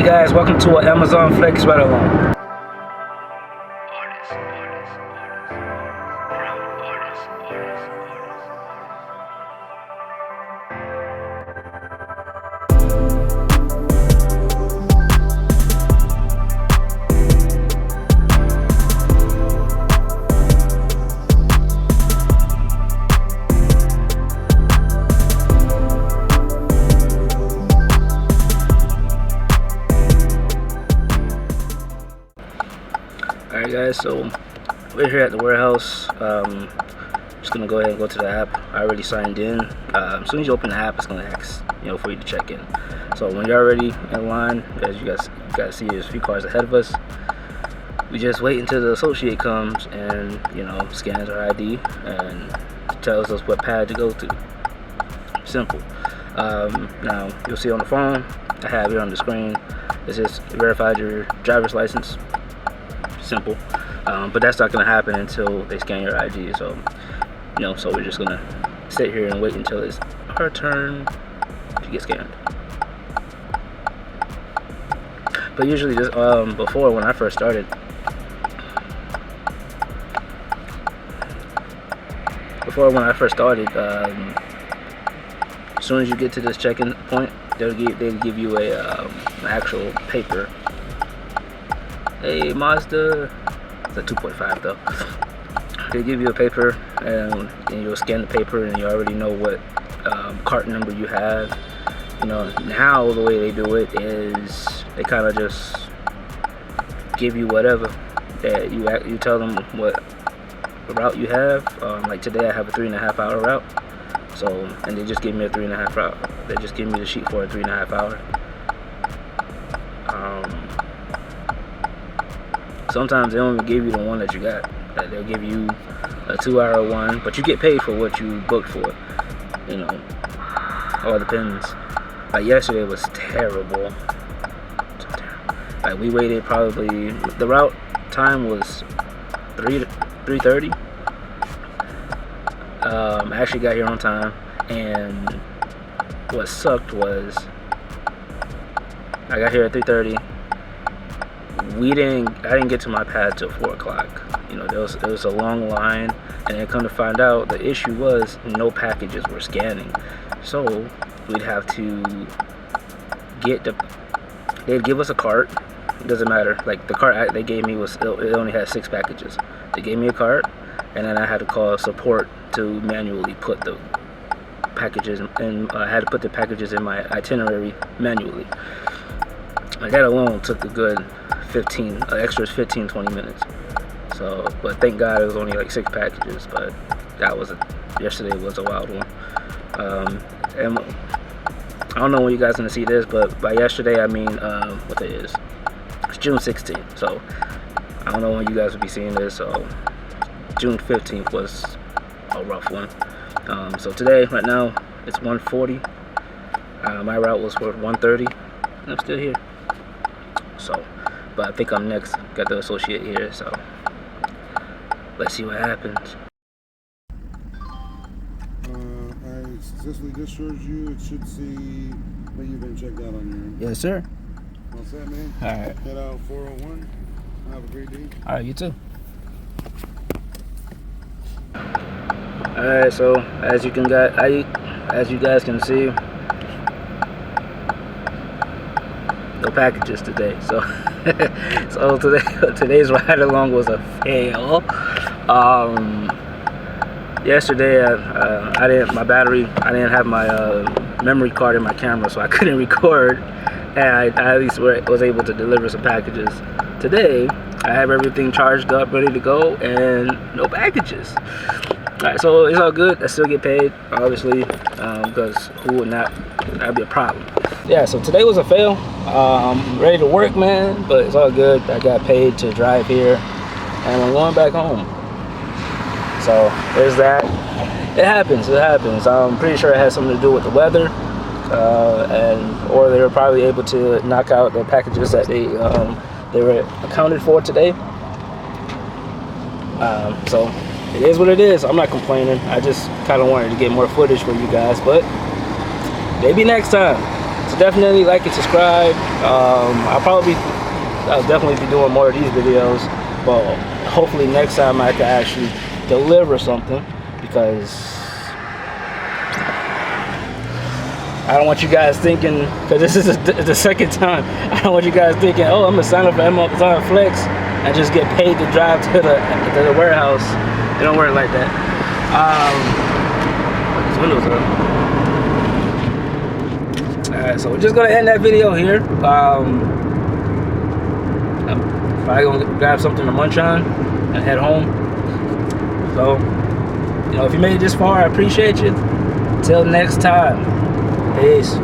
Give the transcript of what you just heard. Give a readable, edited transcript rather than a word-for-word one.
guys, welcome to an Amazon Flex Ride Along. Alright guys, so we're here at the warehouse. Just gonna go ahead and go to the app. I already signed in. As soon as you open the app, it's gonna ask, for you to check in. So when you're already in line, as you guys see, there's a few cars ahead of us. We just wait until the associate comes and scans our ID and tells us what pad to go to. Simple. Now you'll see on the phone, I have here on the screen, it says verified your driver's license. Simple, but that's not going to happen until they scan your ID. So so we're just going to sit here and wait until it's our turn to get scanned. But usually this before, when I first started, as soon as you get to this check-in point, they'll give you an actual paper. Hey Mazda, it's a 2.5 though. They give you a paper and you'll scan the paper and you already know what cart number you have. Now the way they do it is they kind of just give you whatever that you tell them what route you have. Like today I have a 3.5 hour route, and they just give me a 3.5 route. They just give me the sheet for a 3.5 hour. Sometimes they don't even give you the one that you got. They'll give you a 2-hour one, but you get paid for what you booked for. All depends. Like yesterday was terrible. Like we waited probably, the route time was 3:30. I actually got here on time, and what sucked was I got here at 3:30. I didn't get to my pad till 4 o'clock. There was a long line, and then come to find out the issue was no packages were scanning. So we'd have to they'd give us a cart. It doesn't matter. Like the cart they gave me it only had 6 packages. They gave me a cart, and then I had to call support to manually put the packages in. I had to put the packages in my itinerary manually. Like that alone took a good 15-20 minutes. So, but thank God it was only like 6 packages. But yesterday was a wild one. And I don't know when you guys gonna see this, but by yesterday I mean what it is. It's June 16th. So I don't know when you guys will be seeing this. So June 15th was a rough one. So today, right now, it's 1:40. My route was for 1:30, and I'm still here. So, but I think I'm next. Got the associate here, so let's see what happens. I successfully discharged you. It should see that you've been checked out on your end. Yes, sir. All set, man? All right. Head out 401. Have a great day. All right, you too. All right, so as you guys can see, no packages today. So so today's ride along was a fail. Yesterday I didn't have my memory card in my camera, so I couldn't record, and I at least was able to deliver some packages. Today I have everything charged up, ready to go, and no packages. Alright, so it's all good. I still get paid, obviously, because who would not? That'd be a problem. Yeah, so today was a fail. I'm ready to work, man, but it's all good. I got paid to drive here, and I'm going back home. So there's that. It happens. I'm pretty sure it has something to do with the weather, or they were probably able to knock out the packages that they were accounted for today. So it is what it is. I'm not complaining. I just kind of wanted to get more footage for you guys, but maybe next time. So definitely like and subscribe. I'll definitely be doing more of these videos, but hopefully next time I can actually deliver something, because I don't want you guys thinking, because this is the second time, I don't want you guys thinking, oh, I'm gonna sign up for Amazon Flex and just get paid to drive to the warehouse. It don't work like that. These windows up. Alright, so we're just gonna end that video here. I'm probably gonna grab something to munch on and head home. So, you know, if you made it this far, I appreciate you. Till next time. Peace.